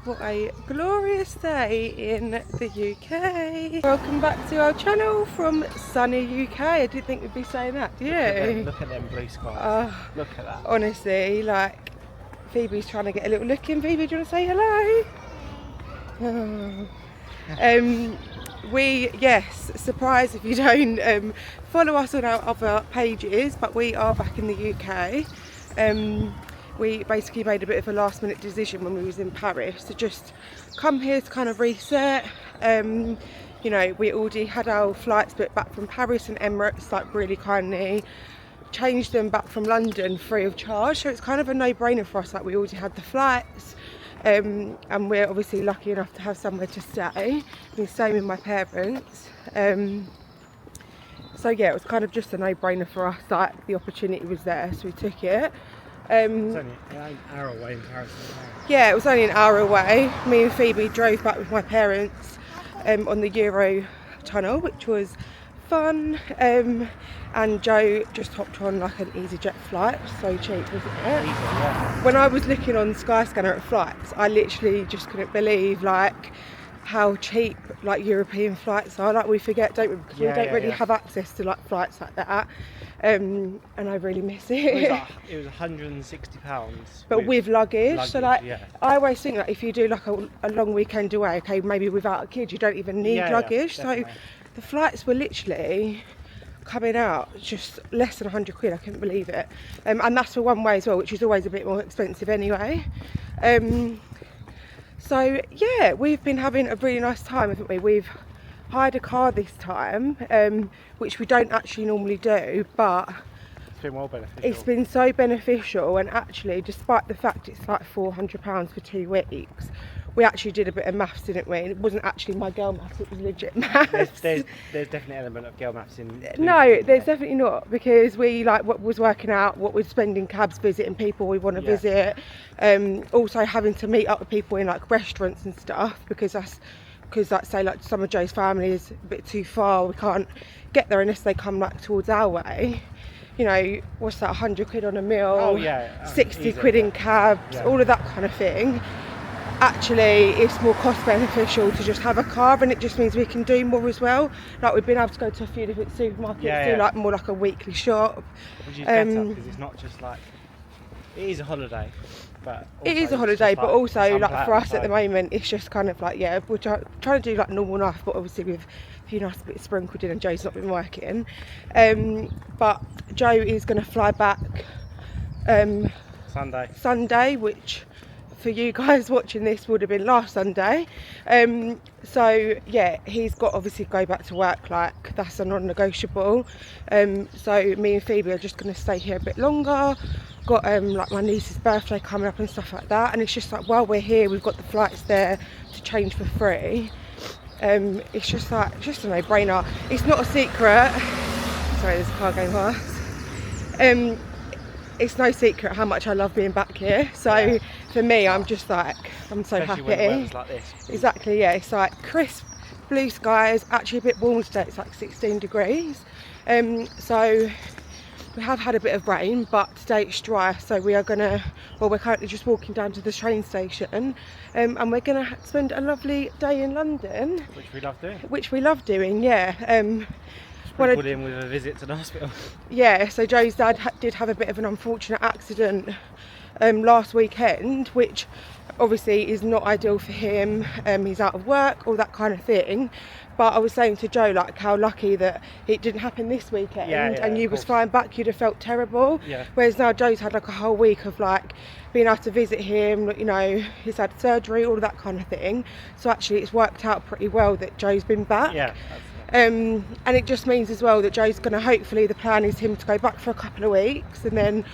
What a glorious day in the UK. Welcome back to our channel from sunny UK. I didn't think we'd be saying that, do you? Look at them blue skies. Look at that. Honestly, like, Phoebe's trying to get a little look in. Phoebe, do you want to say hello? Yes, surprise if you don't follow us on our other pages, but we are back in the UK. We basically made a bit of a last minute decision when we was in Paris to just come here to kind of reset. You know, we already had our flights booked back from Paris, and Emirates like really kindly changed them back from London free of charge, so it's kind of a no-brainer for us. Like, we already had the flights, and we're obviously lucky enough to have somewhere to stay. The same with my parents. So yeah, it was kind of just a no-brainer for us. Like, the opportunity was there, so we took it. It's only an hour away in Paris. Yeah, it was only an hour away. Me and Phoebe drove back with my parents on the Euro tunnel, which was fun. And Joe just hopped on like an EasyJet flight. So cheap, wasn't it? Easy, yeah. When I was looking on Skyscanner at flights, I literally just couldn't believe like how cheap like European flights are. Like, we forget, don't we? Because we don't really have access to like flights like that. And I really miss it. It was £160. But with luggage. So like, I always think that if you do like a long weekend away, okay, maybe without a kid, you don't even need luggage. So the flights were literally coming out just less than £100. I couldn't believe it. And that's for one way as well, which is always a bit more expensive anyway. So yeah, we've been having a really nice time, haven't we? We've hired a car this time, which we don't actually normally do, but it's been well beneficial. It's been so beneficial, and actually, despite the fact it's like £400 for 2 weeks, we actually did a bit of maths, didn't we? And it wasn't actually my girl maths, it was legit maths. There's definitely an element of girl maths in. No, there's definitely not, because we like what was working out what we'd spend in cabs visiting people we want to visit, also having to meet up with people in like restaurants and stuff, because like say like some of Joe's family is a bit too far, we can't get there unless they come like towards our way. You know, what's that, £100 on a meal, 60 quid in cabs, all of that kind of thing. Actually, it's more cost beneficial to just have a car, and it just means we can do more as well. Like, we've been able to go to a few different supermarkets, do like more like a weekly shop. Which is better, because it's not just like, it is a holiday. But it is a holiday, but also like for us at the moment, it's just kind of like, yeah, we're trying to do like normal life, but obviously with a few nice bits sprinkled in, and Joe's not been working. But Joe is going to fly back Sunday, which for you guys watching this would have been last Sunday. So yeah, he's got obviously to go back to work, like that's a non-negotiable. So me and Phoebe are just going to stay here a bit longer. Got like my niece's birthday coming up and stuff like that, and it's just like, while we're here, we've got the flights there to change for free. It's just like, just a no-brainer. It's not a secret. Sorry, there's a car going past. It's no secret how much I love being back here. So for me, I'm just like, I'm so happy. When the weather's like this. Exactly, yeah. It's like crisp blue skies, actually a bit warm today, it's like 16 degrees. So we have had a bit of rain, but today it's dry, so we are gonna, well, we're currently just walking down to the train station, and we're gonna spend a lovely day in London. Which we love doing, yeah. Sprinkled in with a visit to the hospital. Yeah, so Joe's dad did have a bit of an unfortunate accident last weekend, which obviously is not ideal for him. He's out of work, all that kind of thing. But I was saying to Joe, like, how lucky that it didn't happen this weekend, and you was flying back, you'd have felt terrible. Whereas now Joe's had like a whole week of like being able to visit him, you know, he's had surgery, all of that kind of thing. So actually it's worked out pretty well that Joe's been back. And it just means as well that Joe's going to, hopefully the plan is him to go back for a couple of weeks and then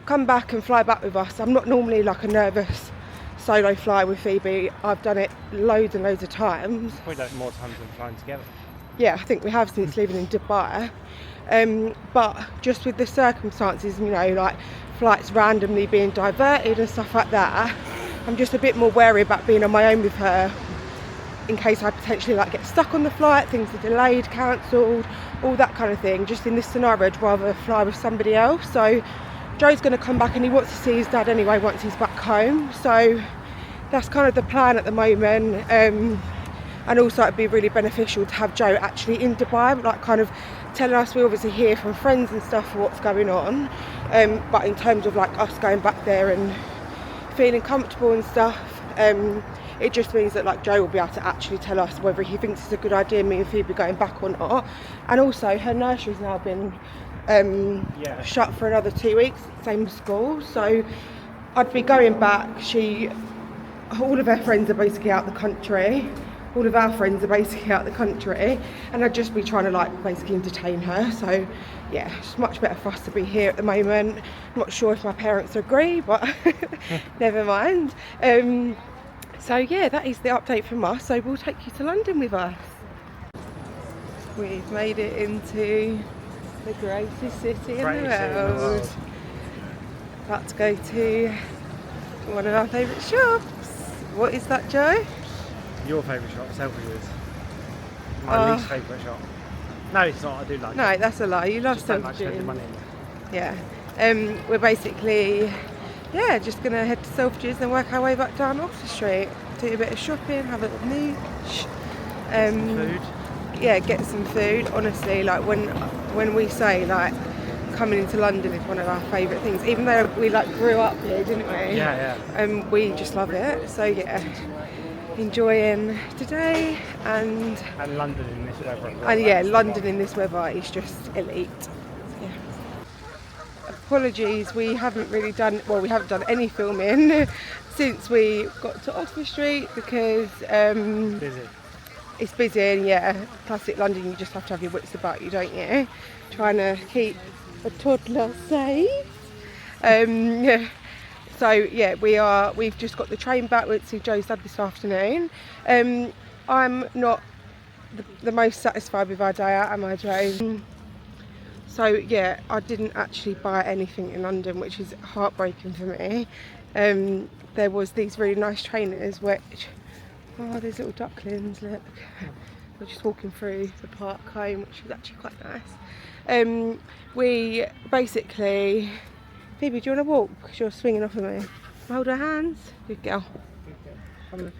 come back and fly back with us. I'm not normally like a nervous solo fly with Phoebe. I've done it loads and loads of times. We've done it more times than flying together. Yeah, I think we have since living in Dubai. But just with the circumstances, you know, like flights randomly being diverted and stuff like that, I'm just a bit more wary about being on my own with her, in case I potentially like get stuck on the flight, things are delayed, cancelled, all that kind of thing. Just in this scenario, I'd rather fly with somebody else. So Joe's going to come back, and he wants to see his dad anyway once he's back home. So that's kind of the plan at the moment. And also it'd be really beneficial to have Joe actually in Dubai, like kind of telling us. We obviously hear from friends and stuff what's going on, but in terms of like us going back there and feeling comfortable and stuff, it just means that like Joe will be able to actually tell us whether he thinks it's a good idea me and Phoebe going back or not. And also her nursery's now been shut for another 2 weeks, same as school, so I'd be going back. All of her friends are basically out the country, all of our friends are basically out the country, and I'd just be trying to like basically entertain her. So yeah, it's much better for us to be here at the moment. I'm not sure if my parents agree, but never mind. So yeah, that is the update from us. So we'll take you to London with us. We've made it into the greatest city in the world. About to go to one of our favourite shops. What is that, Joe? Your favourite shop, Selfridges. My least favourite shop. No, it's not. I do like it. No, that's a lie. You love Just don't like spending Selfridges. money in it. Yeah. We're basically, just going to head to Selfridges and work our way back down Oxford Street. Do a bit of shopping, have a little mooch. Food. Yeah, get some food. Honestly, like when we say like coming into London is one of our favourite things, even though we like grew up here, didn't we? Yeah. We just love it. So yeah, enjoying today and London in this weather. and yeah, London in this weather is just elite. Yeah. Apologies, we haven't done any filming since we got to Oxford Street because Busy. it's busy, and classic London, you just have to have your wits about you, don't you? Trying to keep a toddler safe. So yeah, we've just got the train back. Went to see Joe's dad this afternoon. I'm not the most satisfied with our day out, am I, Joe? So yeah, I didn't actually buy anything in London, which is heartbreaking for me. There was these really nice trainers which, there's little ducklings, look. We're just walking through the park home, which was actually quite nice. We basically, Phoebe, do you want to walk? Because you're swinging off of me. Hold her hands. Good girl. Come on.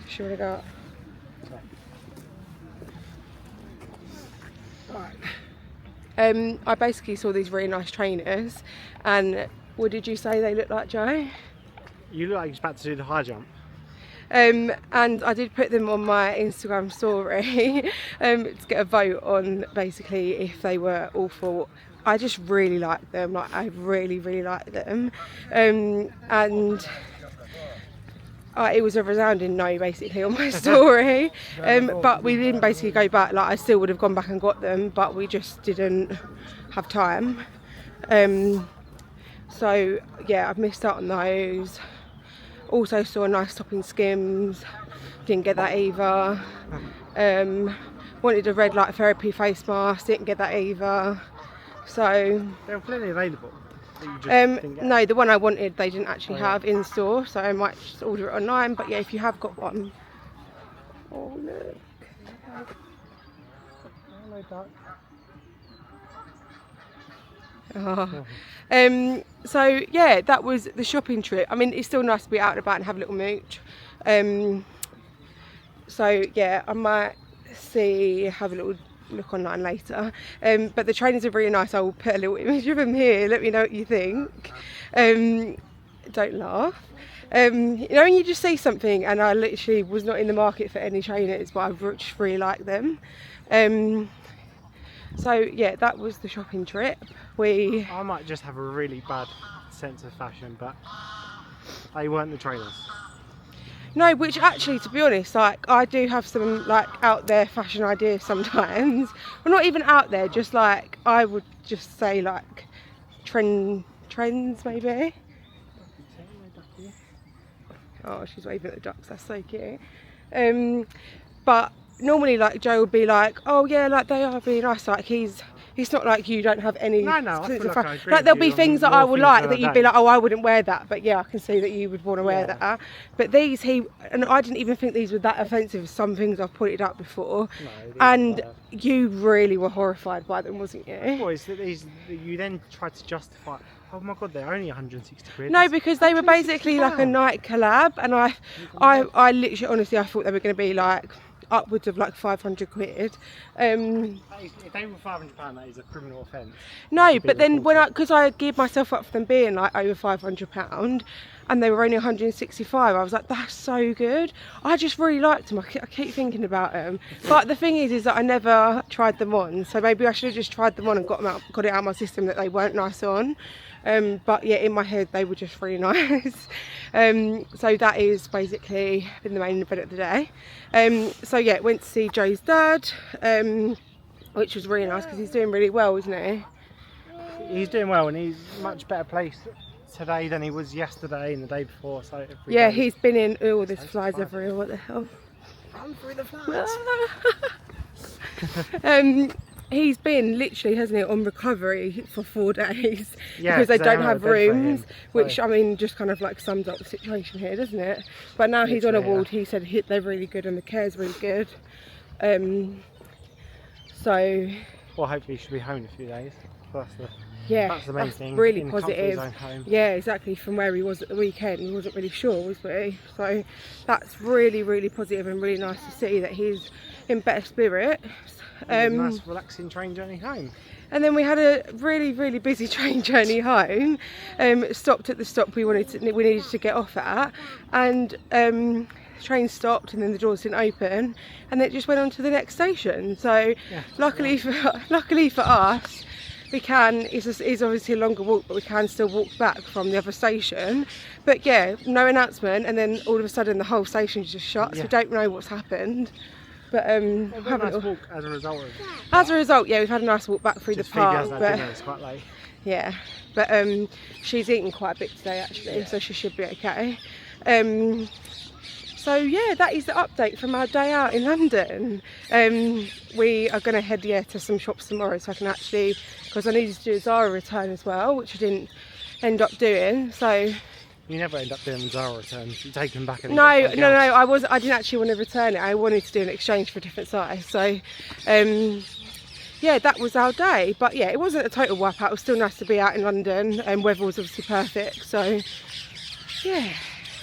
She want to go up. Right. I basically saw these really nice trainers, and what did you say they look like, Joe? You look like you're about to do the high jump. And I did put them on my Instagram story to get a vote on basically if they were awful. I just really like them, like I really like them, and it was a resounding no basically on my story. But we didn't basically go back. Like I still would have gone back and got them, but we just didn't have time. So yeah, I've missed out on those. Also saw a nice top in Skims, didn't get that either. Wanted a red light therapy face mask, didn't get that either. So There were plenty available. That you just didn't get. no, the one I wanted they didn't actually have in store, so I might just order it online. But yeah, if you have got one. Oh look. Hello, duck. So yeah, that was the shopping trip. I mean, it's still nice to be out and about and have a little mooch. So yeah, I might have a little look online later. But the trainers are really nice. I will put a little image of them here. Let me know what you think. Don't laugh. You know when you just say something, and I literally was not in the market for any trainers, but I just really like them. So yeah, that was the shopping trip. I might just have a really bad sense of fashion, but they weren't the trainers. No, which actually, to be honest, like I do have some like out there fashion ideas sometimes. Well, not even out there, just like I would just say like trends maybe. Oh, she's waving at the ducks. That's so cute. But normally, like Joe would be like, "Oh yeah, like they are really nice." Like he's It's not like you don't have any. No, I feel like I agree like with there'll you be on things that more I would things like than that I you'd be don't. like, oh, I wouldn't wear that. But yeah, I can see that you would want to wear Yeah. that. But these, and I didn't even think these were that offensive. Some things I've pointed out before, No, these and are- you really were horrified by them, wasn't you? Well, it's that you then try to justify. Oh my god, they're only 160 quid. No, because they were basically like a £160. Nike collab, and I literally, honestly, I thought they were going to be like upwards of like 500 quid. If they were £500, that is a criminal offence. No, but then because I geared myself up for them being like over £500, and they were only 165, I was like, that's so good. I just really liked them. I keep thinking about them, but the thing is that I never tried them on. So maybe I should have just tried them on and got it out of my system that they weren't nice on. But yeah, in my head they were just really nice. So that is basically been the main event of the day. So yeah, went to see Joe's dad, which was really nice because he's doing really well, isn't he? He's doing well, and he's much better place today than he was yesterday and the day before. So yeah, he's been in. Oh, there's flies everywhere. What the hell? Run through the flats. He's been literally, hasn't he, on recovery for 4 days Yeah, because they don't haven't have had a bed for him, rooms, so- which I mean just kind of like sums up the situation here, doesn't it? But now he's on a Literally, ward. He said they're really good and the care's really good. So Well, hopefully he should be home in a few days. That's the main thing. really in the comfort of his positive. own home. Yeah, exactly. From where he was at the weekend, he wasn't really sure, was he? So that's really, really positive and really nice to see that he's in better spirits. A nice relaxing train journey home. And then we had a really, really busy train journey home. Stopped at the stop we needed to get off at, and the train stopped, and then the doors didn't open, and it just went on to the next station. So Yeah. luckily for us, we can. It's obviously a longer walk, but we can still walk back from the other station. But yeah, no announcement, and then all of a sudden the whole station's just shut. So Yeah. we don't know what's happened. But Well, a nice walk as a result of as a result, yeah, we've had a nice walk back through just the Phoebe park. hasn't had dinner, it's quite late. Yeah, but she's eaten quite a bit today actually, so she should be okay. So yeah, that is the update from our day out in London. We are going to head to some shops tomorrow, so I can actually, because I needed to do a Zara return as well, which I didn't end up doing. So You never end up doing Zara returns. You take them back and no, you get something else. I didn't actually want to return it. I wanted to do an exchange for a different size. So yeah, that was our day. But yeah, it wasn't a total wipeout. It was still nice to be out in London, and weather was obviously perfect. So yeah.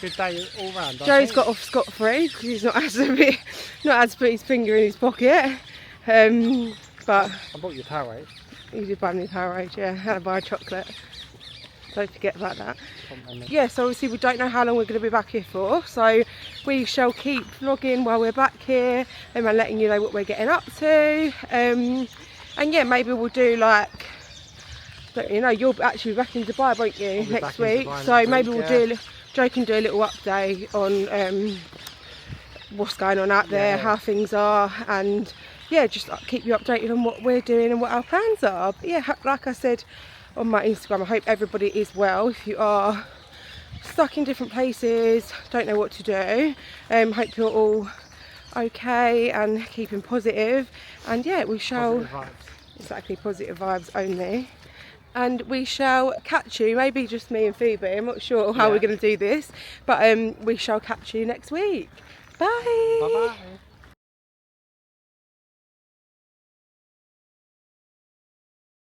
Good day all round. Joe's got off scot-free because he's not had to put his finger in his pocket. But I bought you a Powerade. you did buy me a Powerade, yeah, and I buy a chocolate. Don't forget about that. Yeah, so obviously we don't know how long we're going to be back here for, so we shall keep vlogging while we're back here and letting you know what we're getting up to. And yeah, maybe we'll do like, you know, you'll actually be back in Dubai, won't you, next week? So maybe we'll do. Joe can do a little update on what's going on out there, how things are, and yeah, just keep you updated on what we're doing and what our plans are. But yeah, like I said on my Instagram, I hope everybody is well. If you are stuck in different places, don't know what to do, hope you're all okay and keeping positive. And yeah, we shall positive vibes only. And we shall catch you, maybe just me and Phoebe, I'm not sure how we're going to do this, but we shall catch you next week. Bye! Bye bye!